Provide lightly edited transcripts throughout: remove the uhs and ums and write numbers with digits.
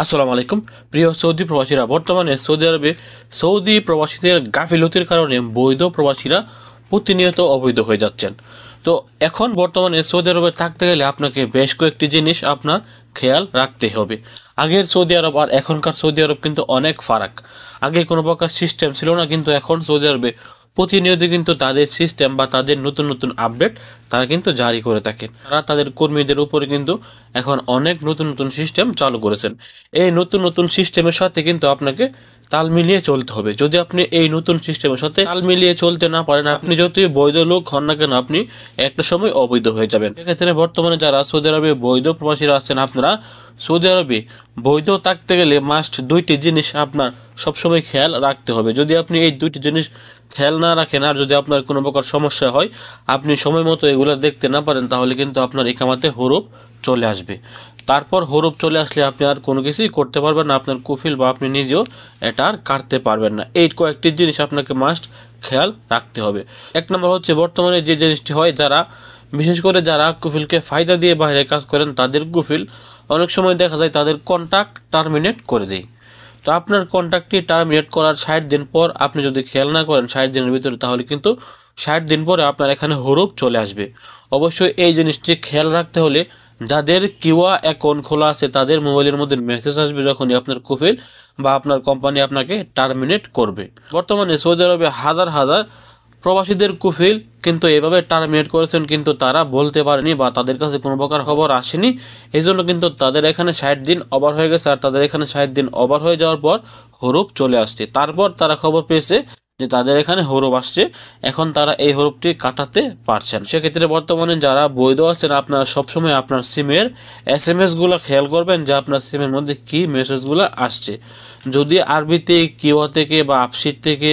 আসসালামু আলাইকুম প্রিয় সৌদি প্রবাসীরা। বর্তমানে সৌদি আরবে সৌদি প্রবাসীদের গাফিলতির কারণে বৈধ প্রবাসীরা প্রতিনিয়ত অবৈধ হয়ে যাচ্ছেন। তো এখন বর্তমানে সৌদি আরবে থাকতে গেলে আপনাকে বেশ কয়েকটি জিনিস আপনার খেয়াল রাখতে হবে। আগের সৌদি আরব আর এখনকার সৌদি আরব কিন্তু অনেক ফারাক। আগে কোনো প্রকার সিস্টেম ছিল না, কিন্তু এখন সৌদি আরবে প্রতিনিয়ত কিন্তু তাদের সিস্টেম বা তাদের নতুন নতুন আপডেট তারা কিন্তু জারি করে থাকে। তারা তাদের কর্মীদের উপরে কিন্তু এখন অনেক নতুন নতুন সিস্টেম চালু করেছেন। এই নতুন নতুন সিস্টেমের সাথে কিন্তু আপনাকে তাল মিলিয়ে চলতে হবে। যদি আপনি এই নতুন সিস্টেমের সাথে তাল মিলিয়ে চলতে না পারেন, আপনি যতই বৈধ লোক হন না কেন, আপনি একটা সময় অবৈধ হয়ে যাবেন। সেক্ষেত্রে বর্তমানে যারা সৌদি আরবে বৈধ প্রবাসীরা আছেন, আপনারা সৌদি আরবে বৈধ থাকতে গেলে মাস্ট দুইটি জিনিস আপনার সবসময় খেয়াল রাখতে হবে। যদি আপনি এই দুইটি জিনিস খেয়াল না রাখেন আর যদি আপনার কোনো প্রকার সমস্যা হয়, আপনি সময় মতো এগুলো দেখতে না পারেন, তাহলে কিন্তু আপনার ইকামাতে হরফ চলে আসবে। তারপর হরফ চলে আসলে আপনি আর কোনো কিছুই করতে পারবেন না, আপনার কুফিল বা আপনি নিজেও এটা আর কাটতে পারবেন না। এই কয়েকটি জিনিস আপনাকে মাস্ট খেয়াল রাখতে হবে। এক নম্বর হচ্ছে, বর্তমানে যে জিনিসটি হয়, যারা বিশেষ করে যারা কুফিলকে ফায়দা দিয়ে বাইরে কাজ করেন, তাদের কুফিল অনেক সময় দেখা যায় তাদের কন্ট্রাক্ট টার্মিনেট করে দেয়। তো আপনার কন্ট্রাক্টটি টার্মিনেট করার 60 দিন পর আপনি যদি খেয়াল না করেন 60 দিনের ভিতরে, তাহলে কিন্তু 60 দিন পরে আপনার এখানে হরফ চলে আসবে। অবশ্যই এই জিনিসটি খেয়াল রাখতে হলে যাদের কিওয়া অ্যাকাউন্ট খোলা আছে তাদের মোবাইলের মধ্যে মেসেজ আসবে যখনই আপনার কুফিল বা আপনার কোম্পানি আপনাকে টার্মিনেট করবে। বর্তমানে সৌদি আরবে হাজার হাজার প্রবাসীদের কুফিল কিন্তু এভাবে টার্মিনেট করেছেন, কিন্তু তারা বলতে পারেনি বা তাদের কাছে কোনো প্রকার খবর আসেনি। এই জন্য কিন্তু তাদের এখানে 60 দিন ওভার হয়ে গেছে, আর তাদের এখানে 60 দিন ওভার হয়ে যাওয়ার পর হরফ চলে আসছে। তারপর তারা খবর পেয়েছে যে তাদের এখানে হরফ আসছে, এখন তারা এই হরফটি কাটাতে পারছেন। সেক্ষেত্রে বর্তমানে যারা বৈধ আছেন, আপনারা সবসময় আপনার সিমের SMS-গুলো খেয়াল করবেন যে আপনার সিমের মধ্যে কী মেসেজগুলো আসছে। যদি আরবিতে কিওয়া থেকে বা আপসিট থেকে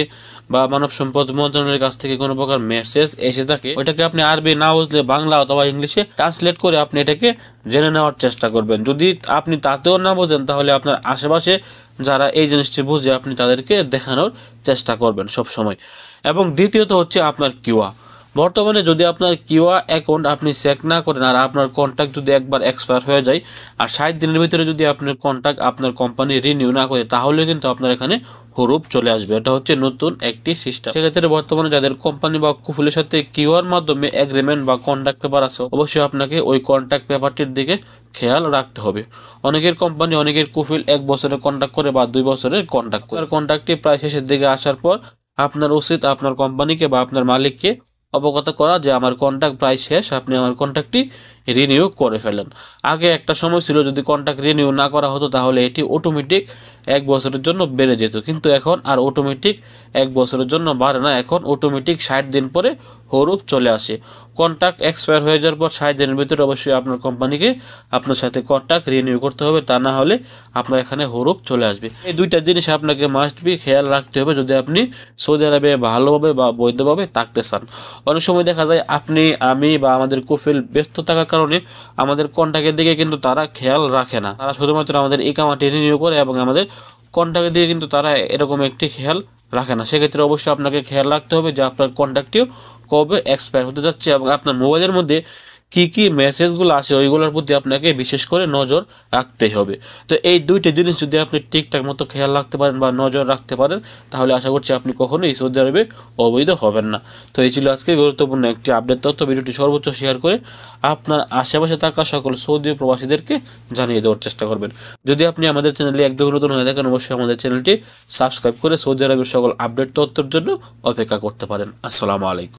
বা মানব সম্পদ মন্ত্রণালয়ের কাছ থেকে কোনো প্রকার মেসেজ এসে থাকে, ওইটাকে আপনি আরবি না বুঝলে বাংলা অথবা ইংলিশে ট্রান্সলেট করে আপনি এটাকে জেনে নেওয়ার চেষ্টা করবেন। যদি আপনি তাতেও না বোঝেন, তাহলে আপনার আশেপাশে যারা এই জিনিসটি বুঝে আপনি তাদেরকে দেখানোর চেষ্টা করবেন সব সময়। এবং দ্বিতীয়ত হচ্ছে আপনার কিওয়া। বর্তমানে যদি আপনার কিওয়া অ্যাকাউন্ট আপনি চেক না করেন আর আপনার কন্ট্যাক্ট যদি একবার এক্সপায়ার হয়ে যায় আর 60 দিনের ভিতরে যদি আপনার কন্ট্যাক্ট আপনার কোম্পানি রিনিউ না করে, তাহলে কিন্তু আপনার এখানে হরফ চলে আসবে। এটা হচ্ছে নতুন একটি সিস্টেম। সেক্ষেত্রে বর্তমানে যাদের কোম্পানি বা কুফুলের সাথে কিওয়ার মাধ্যমে এগ্রিমেন্ট বা কন্ট্যাক্ট পেপার আছে, অবশ্যই আপনাকে ওই কন্ট্যাক্ট পেপারটির দিকে খেয়াল রাখতে হবে। অনেকের কোম্পানি অনেকের কুফিল 1 বছরের কন্ট্যাক্ট করে বা 2 বছরের কন্ট্যাক্ট করে। কন্ট্যাক্টটি প্রায় শেষের দিকে আসার পর আপনার উচিত আপনার কোম্পানিকে বা আপনার মালিককে অবগত করা যে আমার কন্ট্রাক্ট প্রায় শেষ, আপনি আমার কন্ট্রাক্টটি রিনিউ করে ফেলেন। আগে একটা সময় ছিল যদি কন্ট্রাক্ট রিনিউ না করা হতো তাহলে এটি অটোমেটিক 1 বছরের জন্য বেড়ে যেত, কিন্তু এখন আর অটোমেটিক 1 বছরের জন্য বাড়ে না, এখন অটোমেটিক 60 দিন পরে হরফ চলে আসে। কন্ট্রাক্ট এক্সপায়ার হয়ে যাওয়ার পর 60 দিনের ভিতরে অবশ্যই আপনার কোম্পানিকে আপনার সাথে কন্ট্রাক্ট রিনিউ করতে হবে, তা না হলে আপনার এখানে হরফ চলে আসবে। এই দুইটা জিনিস আপনাকে মাস্ট বি খেয়াল রাখতে হবে যদি আপনি সৌদি আরবে ভালোভাবে বা বৈধভাবে থাকতে চান। অনেক সময় দেখা যায় আমি বা আমাদের কুফিল ব্যস্ত থাকার কারণে আমাদের কন্ট্রাক্টের দিকে কিন্তু তারা খেয়াল রাখে না। তারা শুধুমাত্র আমাদের ইকামাটি রিনিউ করে এবং আমাদের কন্ট্রাক্টের দিকে কিন্তু তারা এরকম একটি খেয়াল রাখে না। সেক্ষেত্রে অবশ্যই আপনাকে খেয়াল রাখতে হবে যে আপনার কন্ট্রাক্টটিও কবে এক্সপায়ার হতে যাচ্ছে এবং আপনার মোবাইলের মধ্যে কী কী মেসেজগুলো আসে ওইগুলোর প্রতি আপনাকে বিশেষ করে নজর রাখতেই হবে। তো এই দুইটি জিনিস যদি আপনি ঠিকঠাক মতো খেয়াল রাখতে পারেন বা নজর রাখতে পারেন, তাহলে আশা করছি আপনি কখনোই সৌদি আরবে অবৈধ হবেন না। তো এই ছিল আজকে গুরুত্বপূর্ণ একটি আপডেট তথ্য। ভিডিওটি সর্বোচ্চ শেয়ার করে আপনার আশেপাশে থাকা সকল সৌদি প্রবাসীদেরকে জানিয়ে দেওয়ার চেষ্টা করবেন। যদি আপনি আমাদের চ্যানেলে একদম নতুন হয়ে থাকেন, অবশ্যই আমাদের চ্যানেলটি সাবস্ক্রাইব করে সৌদি আরবের সকল আপডেট তথ্যের জন্য অপেক্ষা করতে পারেন। আসসালামু আলাইকুম।